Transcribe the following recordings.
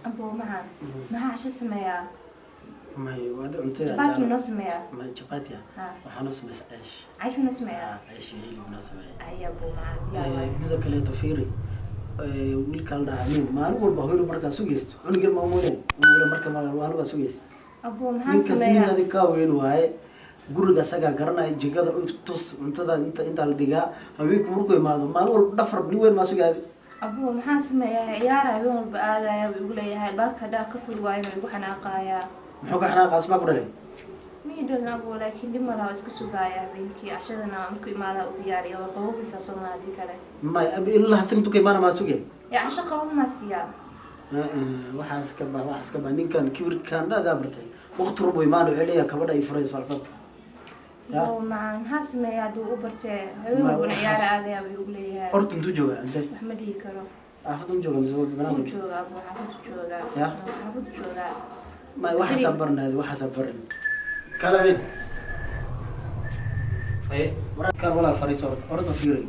أبو معها شو اسمها؟ ما هي وهذا أنت شباتي من اسمها؟ ما هي شباتي وحنوس بس عيش عيش من اسمها؟ عيش هي اللي بنسمع أي أبو معها هذا كله تفيري wiilkan dhahamin maalin walba haween markaa sugaysto cunugii ma umuuleen wala markaa maalin waa sugaysto Abu maxaa sameeyaa ninka sinadi ka weyn waaye guriga asaga garanay jigada tus cuntada inta la dhigaa haweenku markuu imaado maalin walba dhafar nin weyn ma sugaadi Abu maxaa sameeyaa ciyaara haween walba aadaya ugu leeyahay baaka daa ka fur waayo ma igu xanaaqaya muxuu ka xanaaqaas ma ku dhalay miidhan Abu laakiin dib malaha iska sugaya habeenkii cashadana markuu imaado u diyaariyo qabowgiisa Soomaali kale ma abi ilaa hasantu ka imaana ma sugay ya casho qabow ma siya waxaas ka ba ninkan kibirkan dhaada bartay waqti rubo imaano celiya kabadha ay furayso alfadka ya maxaa sameeyaa duu u bartay haween walba ciyaara aadaya ugu leeyahay horta intuu jooga anta ma dhihi karo afadum jooga misoo banaan jooga Abu jooga ya jooga ما واحد صبرنا هذا واحد صبرنا كلامين ايه ورا كان ولا الفريق ورد فيري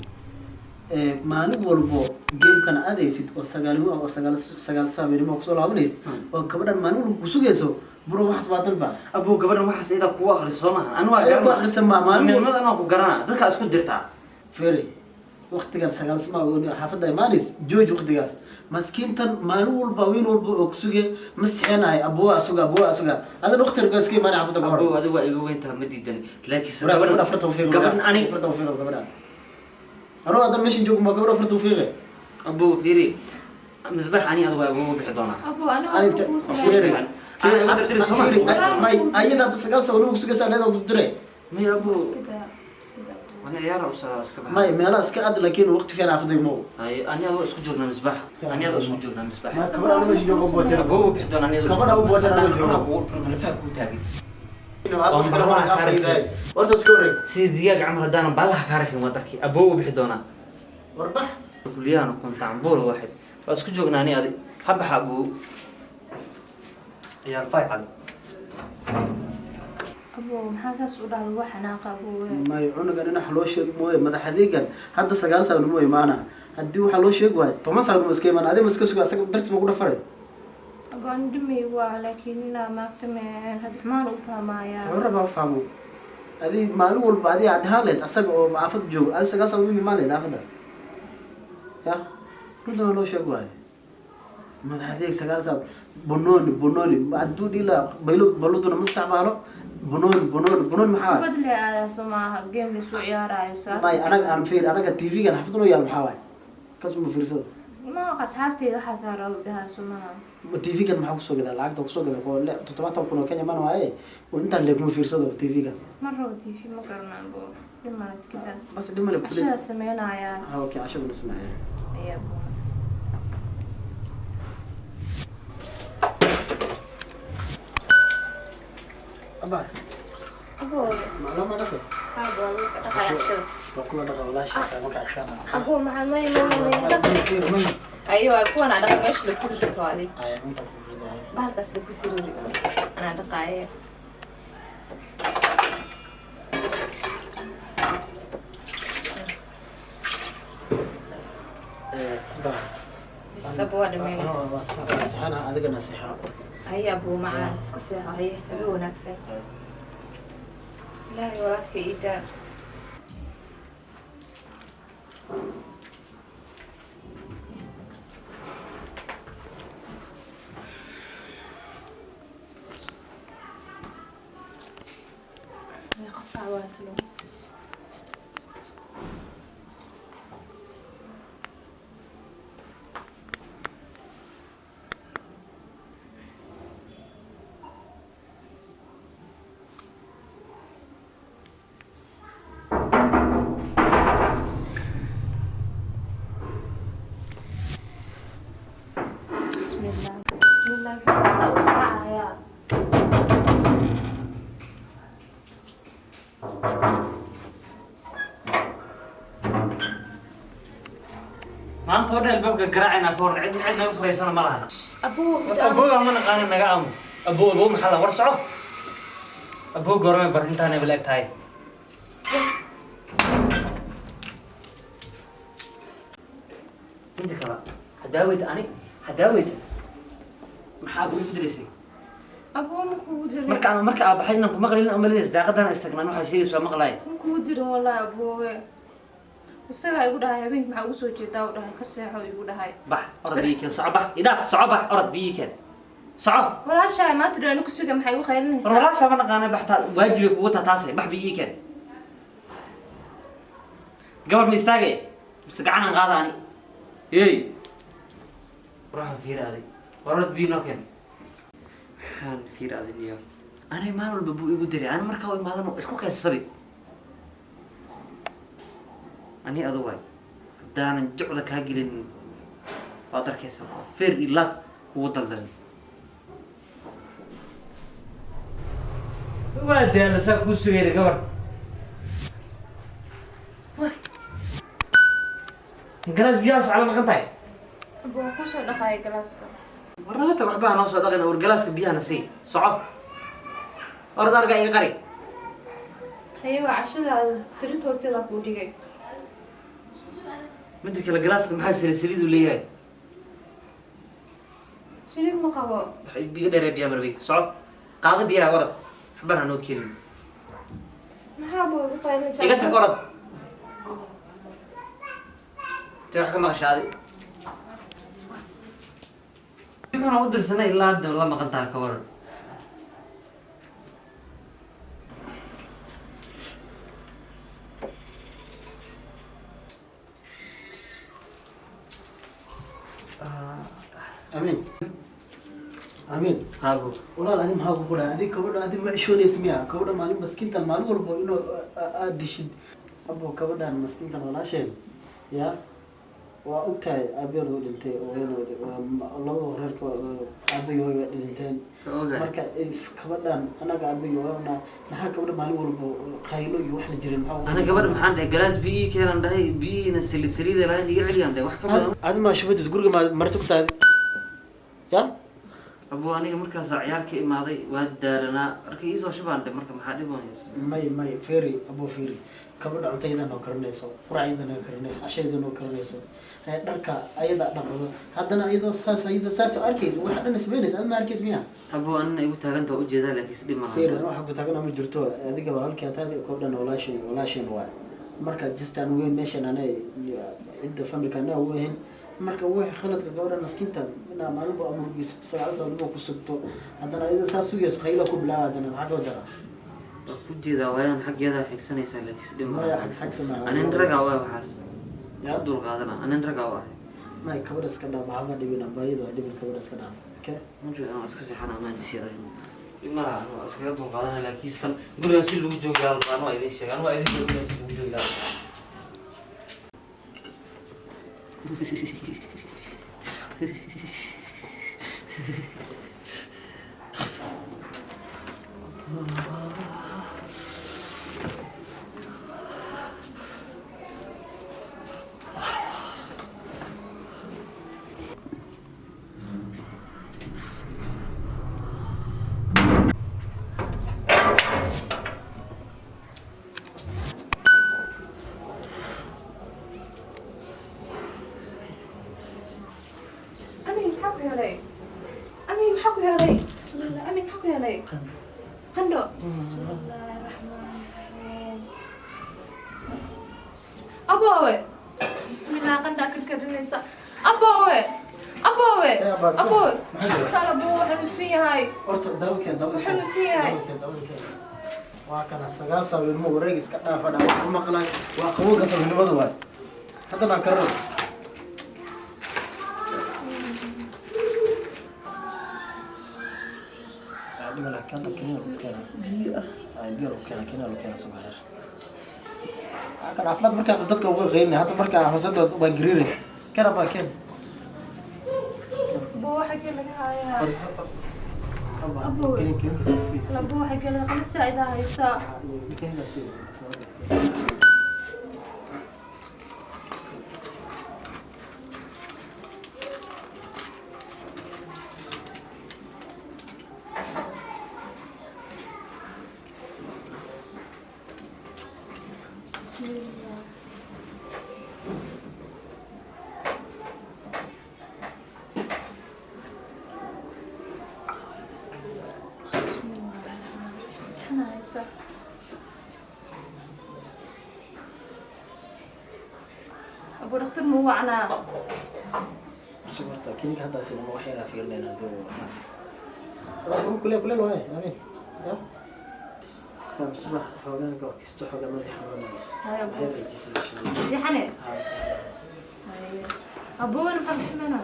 ما نقول بو جيم كان اديسيد وسغال سابيري ما كسو لابنيس وكبدان ما نقول كسوغيسو برو واحد باتن با ابو كبدان واحد سيدا كو اخرسو ما انا waa garan akhrisan ma maalin ma ku garana dadka isku dirta فيري waqtigan sagaal sama xaafada imaanis jooji waqtigaas maskiintan maalin walba weyn walba oo kusuge masxeenay aboo asuga adan waqti ragaas ka imaan xaafada goor aboo adigu waa igu weynta ma diidan laakiin gabadha farta u fiiqo gabadha ani farta u fiiqo gabadha aro adan meeshan joogo ma gabadha farta u fiiqo aboo fiiri misbax ani adigu waa ugu bixi doona Abu ana ku fiiqo may ayada sagaal sano ugu sugaysa leedahay u diray may aboo أنا عيارة وسكبها. ما مالا سكاد لكن وقت فينا عفدي مو. أي أنا هذا اسكت جوجنا مسبح. أنا هذا اسكت جوجنا مسبح. ما كبر أنا مش جوجو بوتر. أبوه بيحضن أنا هذا. كبر أبو بوتر أنا جوجو. أنا بقول أنا فاهم كوتابي. ورد سكوري. سيد دياج عمر دانا بالله كارف المدركي. أبوه بيحضنه. وربح. كليا أنا كنت عم بقول واحد. اسكت جوجنا أنا هذا. حب أبوه. يا رفاي على. Abu maxaa saas u dhahay wax xanaaq Abu ما يعنق أنا حلو شيء مو ماذا حديقا هذا سجال سوى مو معنا هدي وحلو شيء واحد طبعا سوى مسكين من هذا مسكين سوى سك درس موجودة فرق. Abu عندي لكن ما اكتمل هذا ما نفهم يا. أنا بفهمه. هذه معلومة بعدي عدها لد أسق أو عفد جو أسق سجال سوى مو معنا عفده. يا كلنا حلو شيء واحد. ما هذيك سجال سوى بنوني بعد دودي لا بلو تونا مستعمله. بنون محاوي بدل على سما جيم لسوق عيارة يوسف ماي أنا فير أنا كتيفي كان حفظنا ويا المحاوي كسم فرصة ما قصحبتي حسارة بها سما تيفي كان محاوي سوق كذا العقد وسوق كذا قول لا تطبعت كنا كنا ما نوعي وأنت اللي كم فرصة تيفي كان مرة تيفي ما قرنا بو لما نسكت بس لما نبغى عشان سمعنا يا أوكي عشان نسمع يا بو أبو معلومة ما دخل أبو دقة عشرة بقول دخل ولا شيء ما كعشان أبو مع ما أيوة أكون على إيش لكل توالي بعد بس بكسر أنا دقائق بس أبو هذا مين بس أنا هذا نصيحة هيا أبو معاه اسكسيها هي هو نكسر لا يوراك إيدا يقص عواتله بسم الله سأوقعها يا ما أنت ورد الباب قراعنا كور عندنا فريسنا مرة أبو من قانا نقام أبو محلا ورسعه أبو قرمي برهنتاني بالأكت هاي انت كلا هداويت أنا هداويت maxaa ugu dirisay abuu ma kugu jirin marka aad baxay inaan kuma qalin umaleys daaqadana istagnaan waxa sheegayso maqlay ma kugu jirin wallaahi aboowe isagaa igu dhahay habeenkii maxaa ugu soo jeedaa u dhahay ka seexo igu dhahay bax orod biikan soco bax idhaaf soco bax orod biikan soco walaashahay maanta dhan ku suga maxay u qaylinaysaa walaasha ma naqaana baxta waajibay kugu taataasay bax biikan gabar ma istaagay bas gacan aan qaadaani hey ruuxa fiiraaday orod biino kan han fiiraaday niyo anay maalin walba buu igu diray ana markaa u imaadano isku kaysasabi ani adu waay haddaanan jucda kaa gelin waad arkaysa feer iyo laad kugu daldalin waa daalasaa kuu sugayna gabadh galaas biyaha socda maqan tahay abuu ku soo dhaqaaya galaaska warnaga tag waxbaa noo soo dhaqina war galaaska biyahana sii soco orad arga iga qari haye waa cashadaada sariirta hoosteeda kuu dhigay midda kale galaaska maxaa saliid u leeyahay saliid ma qabo waxay biga dheeree biyaa marbay soco qaado biyaha orad waxbaan hanoo keenin maxaa buu igu qaylinaysaa iga tag orad te wax ka maqashaaday wuxuuna u dirsanay ilaa hadda la maqan taha ka waran amiin amiin haabo walaal adi maxaa kugu dhahay adig gabadha adi ma cishoonaysa miya gabadha maalin maskiintan maalin walba inuu aad dishid abo gabadhan maskiintan walaasheen ya waa ogtahay aabeen oo dhintay labada reerka aabayo way dhinteen marka gabadhan anaga aabayo waana maxaa gabadha maalin walba qaylo iyo wax la jirin maxaa ana gabadha maxaan dhahay galaas biyi keenan dhahay biyina saliid lahayn iga celiyaan dhahay wax ka badan adi ma shubadid guriga ma marti ku tahay ya abo aniga markaas ciyaar ka imaaday waa daalanaa marka iisoo shubaan dhahay marka maxaa dhibanaysa may feri abo feri gabadha cuntaydan oo karinayso quracaydan oo karinayso cashaydan oo karinayso dharka ayada dhaqdo haddana ayadoo saas arkayso waxa dhan isbeynaysa adna arkays miya abo anina igu taaganta waa ujeedaa laakiin si dhib maaha feri ana waxa ku taagana ma jirto adiga walaalkii ataadi gabadhan walaashin waay marka jistaan weyn meeshan anay cidda familka anaa weyn marka wixii khaladka gabadha maskiinta inaa maalinba amurgiis sagaal sano ku sugto haddana ayada saas sugayso qayla ku bilaaba haddana maxaa ka wadara ku jeedaa waayaan xaggeeda xigsanaysaa laakiin si dhib maya maaha xagsana anin ragaa waa waxaas ya dul qaadana anin ragaa waa may gabadha iska dhaaf waxba dhibina baayida waa dhibin gabadha iska dhaaf okay marka aan iska seexana amaan disiyada imara aan iskaga dul qaadana laakiin tan guriga si lagu joogaa aan waa idin sheegaan waa idin joogaa si lagu joogaa أمين محكو يا ري بسم الله أمين محكو يا ري قندو بسم الله الرحمن الرحيم أبوي بسم الله قندو كرنيسا أبوي ترى أبوي حلوسية هاي horta dawlkeen وحلوسية هاي waa kana sagaal saabiilmo wareeg iska dhaafa dhaaf ku maqnay waa qabowga saabiilmada waay haddana karro dimala kan kina lu kena ay biyo lu kena sumaar kan aflad marka dadka uga qeynay hadda marka hoosada waa gariiray kana ba ken أبوي حكي لك هاي أبو أبوي حكي لك 5 ساعة إذا هاي الساعة بسم الله أنا هسه أبو دكتور مو وعنا شكرت كينيك هذا سينما وحيرة في لنا دو ما كل الواي يعني يا بسم الله حولنا قوي كستو حول ما ذي حولنا هاي أبو هاي بيجي في الشيء زي حنين هاي صحيح هاي أبو أنا محب اسمنا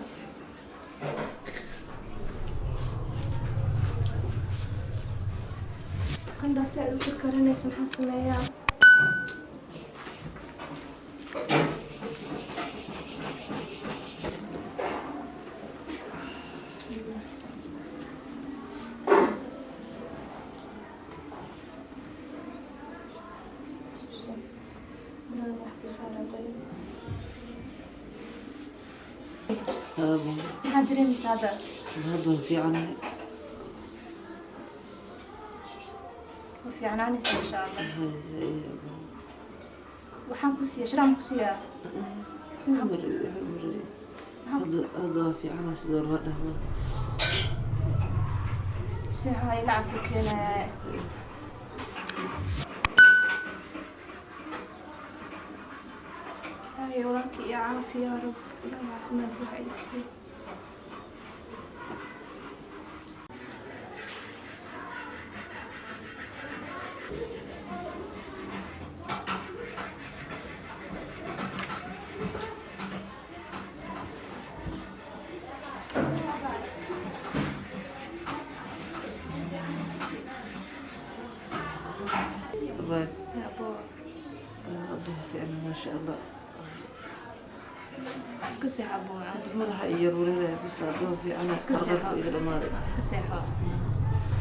كان راسي أدو تذكرني سمحة سمية maxaa dareemaysaa hadda hadda fiican ma fiicnaanaysaa insha allah waxaan ku siiya shiraan ku siiyaa hadda fiican sidoo loo dhahmo si hay lacabka keenaya هاي وراك يا عافية يا رب لا عافنا بروح يسي يا أبو hadda fiican ما شاء الله اسكو سيحة أبو عاد madaxa iyo ruureeda bis hadda fiican اسكو سيحة qarqarka iyo dhamaaday اسكو سيحة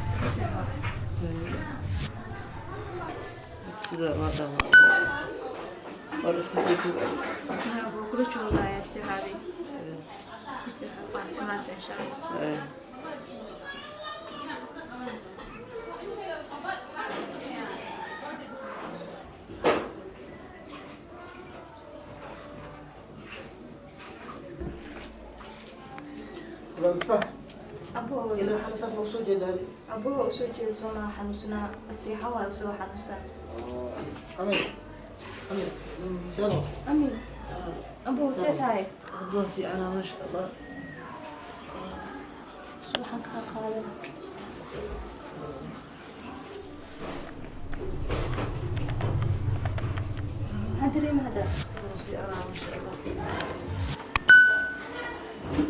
اسكو سيحة sida loo dhahmo war isku sii jooga هاي أبو كل شغل يا سيحة هذه اسكو سيحة بعد في ماسة إن شاء الله مصباح أبو إلى حال أساس مقصود جد هذه أبوه أسوي جزونا حنوسنا السيحة وأسوي حنوسنا أمين أمين سيانو أمين أبوه سيت هاي hadda fiican ما شاء الله سبحانك يا خالد هدري ما هذا fiican ما شاء الله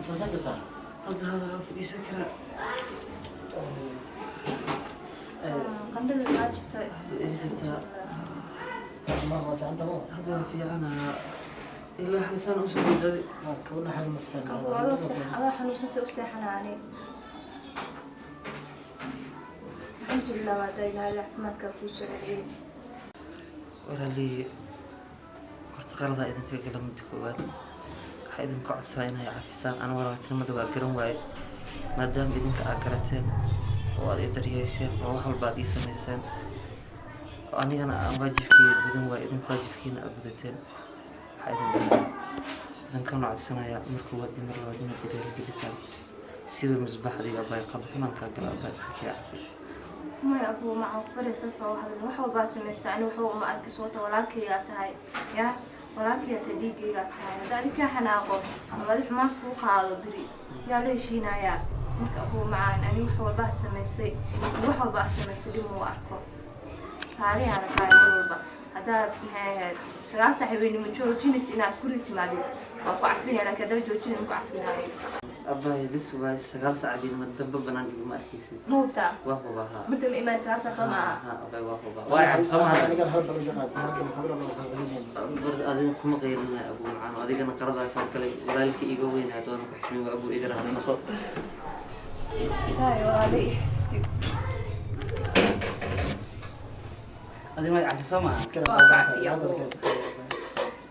فسكت hadda fadhiisan karaa قندل الواجب hadda ii jirtaa مرة أنت مو hadda waa fiicana ilaa xalisaan usoo jeeday ما كنا حال مسكين أبو أروس هذا حنوسن سأسيحنا يعني الحمد لله ما دايما لا ما تكفوش عليه walaalii horta qaradaa idinka gala midda koowaad waxaa idinka codsanaa inay cafisaan anigu rabatinimada waa garan waaye maadaama idinka aad garateen oo aad i daryeesheen oo wax walba aad ii samayseen oo anigana aan waajibkeyga gudan waaye idinka waajibkiina aad gudateen waxaa idinkana codsanayaa mar koowaad iyo mar labaad inaad ireerigelisaan sida misbaaxdiga abay qalad xunaankaa gala abaa iska kii cafi ما أبو معه بريس صو هذا وحول باس مسا أنا وحول ما أكل صوته ولا كي ياتهاي يا ولا كي يتديجي ياتهاي ذلك حناقه هذا حماق فوق هذا دري يا ليش هنا يا مك أبو معنا أنا وحول باس مسي وحول باس مسي دي مو أركو هذه أنا كاي هذا سلا صاحبي من شو جنس إن كوريت مادي وقعفني أنا كذا جوجين وقعفني هاي abbaay bis waay 9 saac ma damba banaan iguma arkaysid مو بتاع waa hubaha بدل إيمان تعرف سماع abbaay waa hubaha waa cabsamaha أنا قال هرب الجماعة مرسم خبرة من bar adiga kuma qeylinayo abu macaan adigana qaradaa ka kale walaalkii iga weynaa doon ku xismin waa abu iga rahan noqo هاي وهذه adiga ma cabsamaha كلام وقع فيه أبو